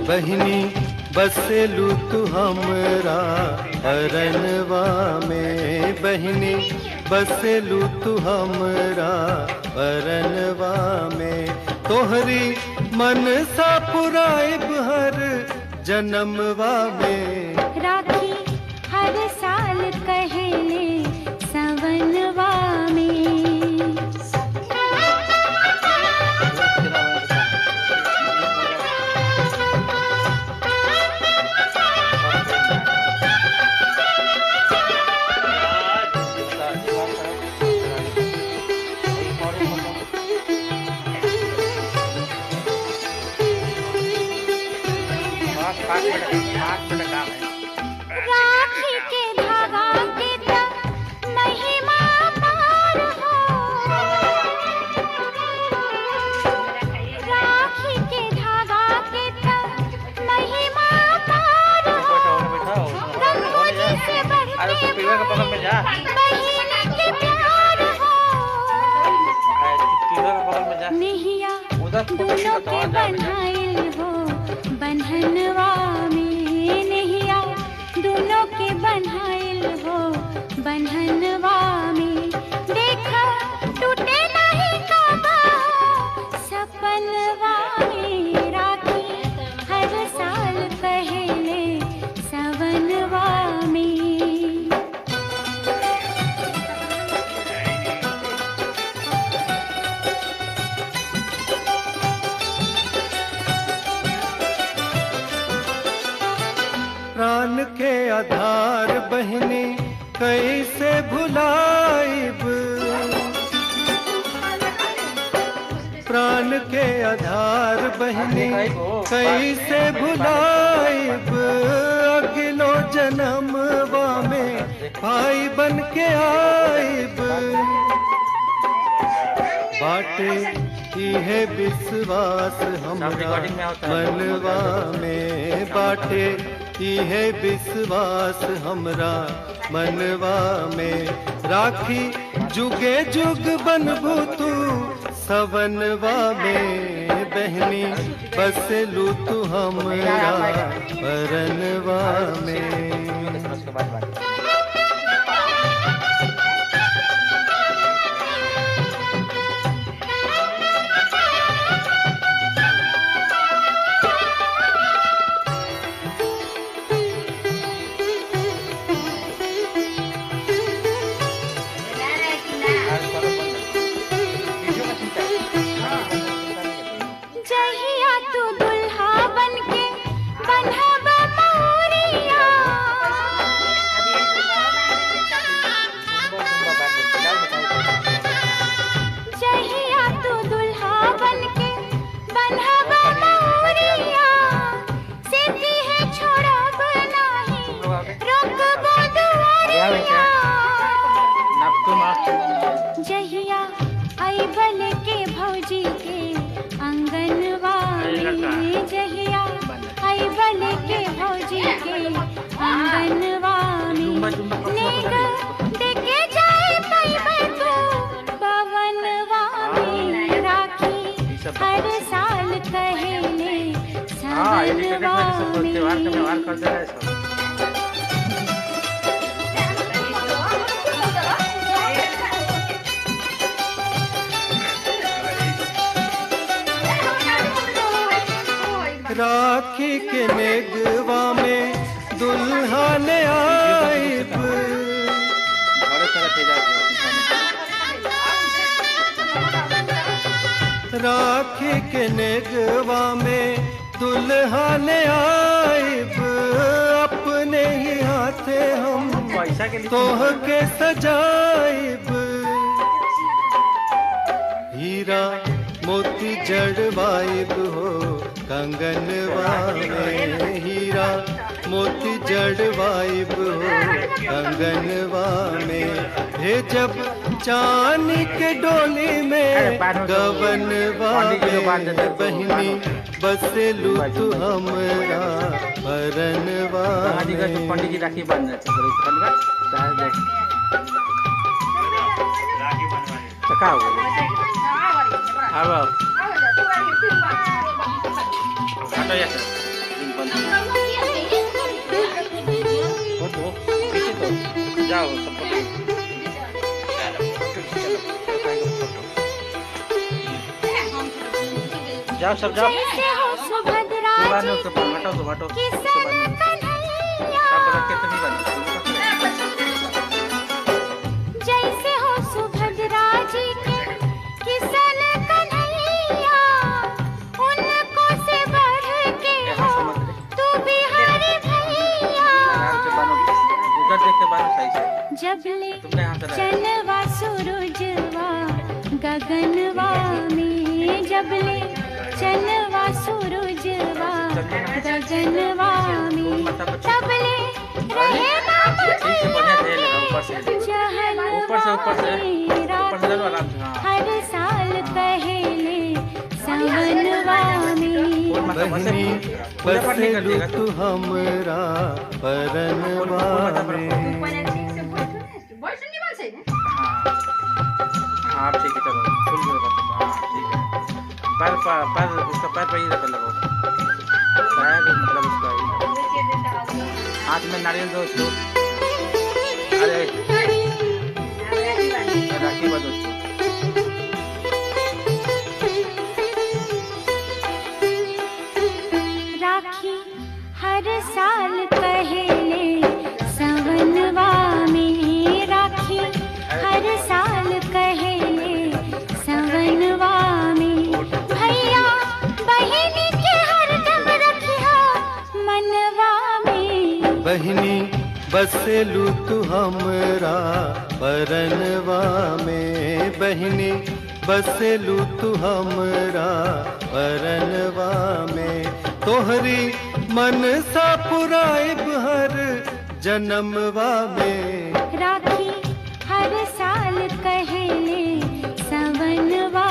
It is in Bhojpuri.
बहिनी बसेलू तू हमरा अरनवा में, बहिनी बसेलू तू हमरा अरनवा में। तोहरी मन सा पुराइब हर जन्मवा में, राखी हर साल कहले सवनवा में। राखी के धागा के तक महिमा पार हो, राखी के धागा के तक महिमा पार हो। गंगो जी से बढ़के बहिन के प्यार हो, नैया दोनों के बन्हाइल हो बंधनवा में, नैया दोनों के बन्हाइल हो बंधनवा में। देखा टूटे नहीं कबा सपनवा में, राखी हर साल पहले सवनवा में। प्राण के आधार बहिनी कैसे भुलाइब, प्राण के आधार बहिनी कैसे भुलाइब। अगलो जन्मवा में भाई बन के आइब, बाटे इहे विश्वास हमरा मनवा में, बाटे इहे विश्वास हमरा मनवा में। राखी जुगे जुग बनबू तू सवनवा में, बहनी बसेलू तू हमरा परनवा में। जहिया आई बल के भौजी के अंगनवा में, जहिया आई बल के भौजी के अंगनवा में। नेग देके जाए पैबे तू पवनवा में, राखी हर साल कहले सवनवा में। राखी के नेगवा में दुल्हा ने आइब, राखी के नेगवा में दुल्हा ने आइब। अपने ही हाथे हम पैसा के लिए तोह के सजाइब हीरा मोती जड़वाइब हो कंगनवा में, हीरा मोती जड़वाइब हो कंगनवा में, हे जब चांदी के डोली में गवनवा में, बहिनी बसेलू तू हमरा परनवा में। पंडित जी राखी बांधना जाओ जाओ सब जाओ। जैसे हो सुभद्रा जी हटाओ किसन कन्हैया, जैसे हो सुभद्रा जी के किसन कन्हैया, उनको से बढ़ के हो तू बिहारी भैया। उधर देख के बानो सही से। जबले चनवा सूरजवा गगनवा में, जबले चनवा सूरजवा गगनवा में, तबले रहे हर साल पहले सवनवा में। बहिनी बसेलू तू हमरा परनवा में। हाँ ठीक है चलो फुल हाँ ठीक है। पैर उसका पैर पे ही लगाओ शायद मतलब उसका हाथ में नारियल दो उसको। अरे राखी बांधो उसको। राखी हर साल पहले सवनवा में, राखी हर साल पहले सवनवा में, भैया बहिनी के हरदम रखिया मनवा में। बहिनी बसेलू तू हमरा परनवा में, बहिनी बसेलू तू हमरा परनवा में, तोहरी मन सा पुराइब हर जन्मवा में। राखी हर साल पहले सवनवा